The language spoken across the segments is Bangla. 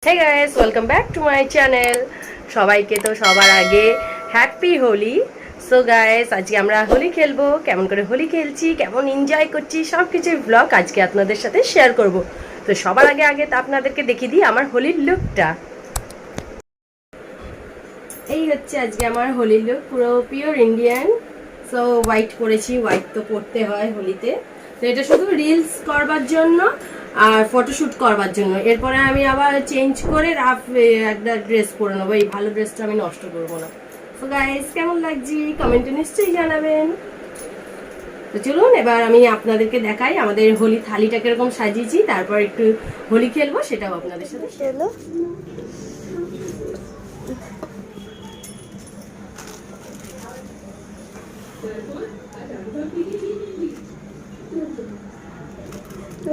Hey guys, welcome back to my channel. সবাইকে তো সবার আগে হ্যাপি হোলি। সো গাইস, আজকে আমরা হোলি খেলবো। কেমন করে হোলি খেলছি, কেমন এনজয় করছি, সব কিছুর ব্লগ আজকে আপনাদের সাথে শেয়ার করব। তো সবার আগে তো আপনাদেরকে দেখিয়ে দিই আমার হোলির লুকটা। এই হচ্ছে আজকে আমার হোলির লুক, পুরো পিওর ইন্ডিয়ান। সো হোয়াইট পরেছি, হোয়াইট তো পরতে হয় হোলিতে। তো এটা শুধু রিলস করবার জন্য আর ফটোশুট করবার জন্য। এরপরে আমি আবার চেঞ্জ করে রাফ একটা ড্রেস পরে নেবো। এই ভালো ড্রেসটা আমি নষ্ট করবো না। তো গাইস, কেমন লাগছে কমেন্টে নিশ্চয়ই জানাবেন। তো চলুন এবার আমি আপনাদেরকে দেখাই আমাদের হোলি থালিটা কিরকম সাজিয়েছি, তারপর একটু হোলি খেলবো, সেটাও আপনাদের সাথে শেয়ার করব।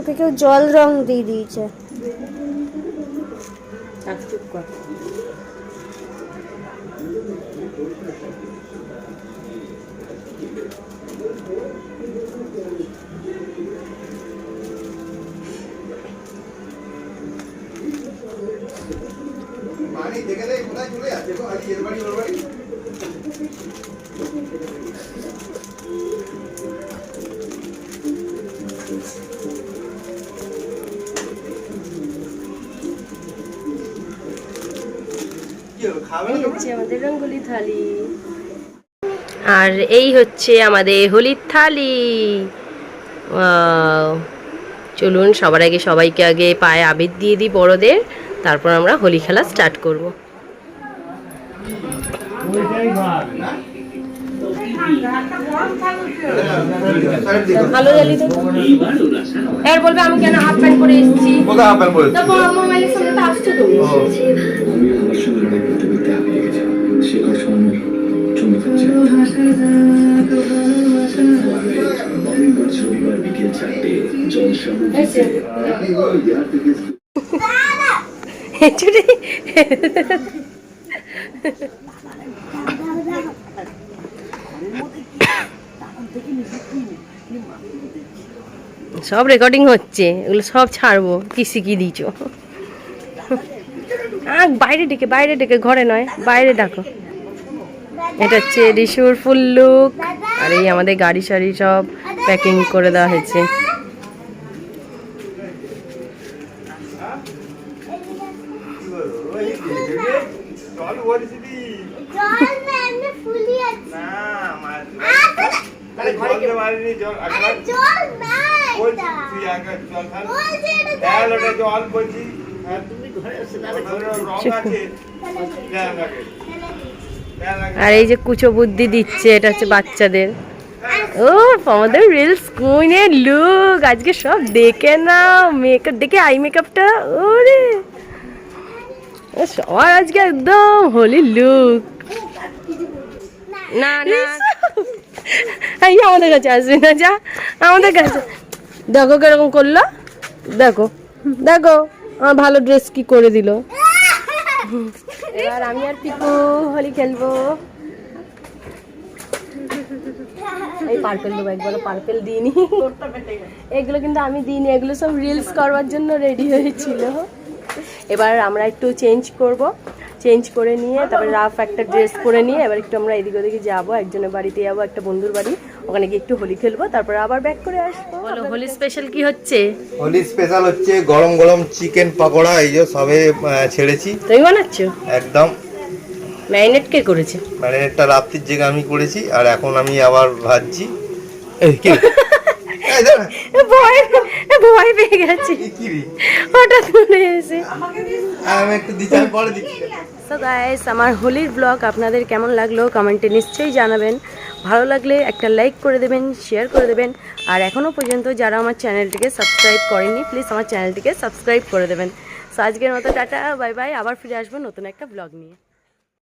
ওকে কেউ জল রং দিয়ে দিয়েছে। চুপ কর। পানি দেখে দেয় কোথায় চলে যাচ্ছে গো, আজ এর বাড়ি ওর বাড়ি। এই হচ্ছে আমাদের রঙ্গোলি থালি, আর এই হচ্ছে আমাদের হোলির থালি। চলুন সবার আগে সবাইকে আগে পায়ে আবির দিয়ে দিই বড়দের, তারপর আমরা হোলি খেলা স্টার্ট করব। ভালো জালি তো এর বলবে আমি কেন হাফ প্যান্ট পরে এসেছি। কোথায় হাফ প্যান্ট পরে এসেছি? তারপর মোবাইলের সামনে তো আসছো তুমি। সব রেকর্ডিং হচ্ছে, এগুলো সব ছাড়বো। কি শিখিয়ে দিয়েছ? বাইরে ডেকে ঘরে নয়, বাইরে ডাকো। এটা হচ্ছে রিশুর ফুল লুক, আর এই আমাদের গাড়ি সারি সব প্যাকিং করে দেওয়া হয়েছে। আর এই যে কুচো বুদ্ধি দিচ্ছে, এটা হচ্ছে বাচ্চাদের। ও আমাদের রিলস কুইনের লুক আজকে সব দেখে নাও। মেকআপ দেখে, আই মেকআপটা, ওরে সবার আজকে একদম হোলি লুক। না না এই আমাদের কাছে আসবে না, যা আমাদের কাছে। দেখো কিরকম করলো, দেখো দেখো আমার ভালো ড্রেস কি করে দিল। এবার আমি আর পিকু হোলি খেলবো। এই পার্পেল দেবো, একবার পার্পেল দিইনি, এগুলো কিন্তু আমি দিইনি, এগুলো সব রিলস করবার জন্য রেডি হয়েছিল। এবার আমরা একটু চেঞ্জ করব, চেঞ্জ করে নিয়ে তারপরে রাফ একটা ড্রেস পরে নিয়ে এবার একটু আমরা এদিক ওদিকে যাবো, একজনের বাড়িতে যাবো, একটা বন্ধুর বাড়ি, ওখানে গিয়ে একটু হোলি খেলবো, তারপরে আবার ব্যাক করে আসবো। বলো হোলি স্পেশাল কি হচ্ছে? হোলি স্পেশাল হচ্ছে গরম গরম চিকেন পকোড়া, এই যে সবে ছেড়েছি। তুমি বানাচ্ছো? একদম। ম্যারিনেট কে করেছে? ম্যারিনেটটা রাত্রির জেগে আমি করেছি, আর এখন আমি আবার ভাজছি। ভয় পেয়ে গেছি হঠাৎ করে এসে। আমি একটু দিচ্ছি, পরে দিচ্ছি। সো গাইস, আমার হোলির ব্লগ আপনাদের কেমন লাগলো কমেন্টে নিশ্চয়ই জানাবেন। ভালো লাগলে একটা লাইক করে দেবেন, শেয়ার করে দেবেন, আর এখনও পর্যন্ত যারা আমার চ্যানেলটিকে সাবস্ক্রাইব করেননি প্লিজ আমার চ্যানেলটিকে সাবস্ক্রাইব করে দেবেন। সো আজকের মতো টাটা, বাই বাই। আবার ফিরে আসবো নতুন একটা ব্লগ নিয়ে।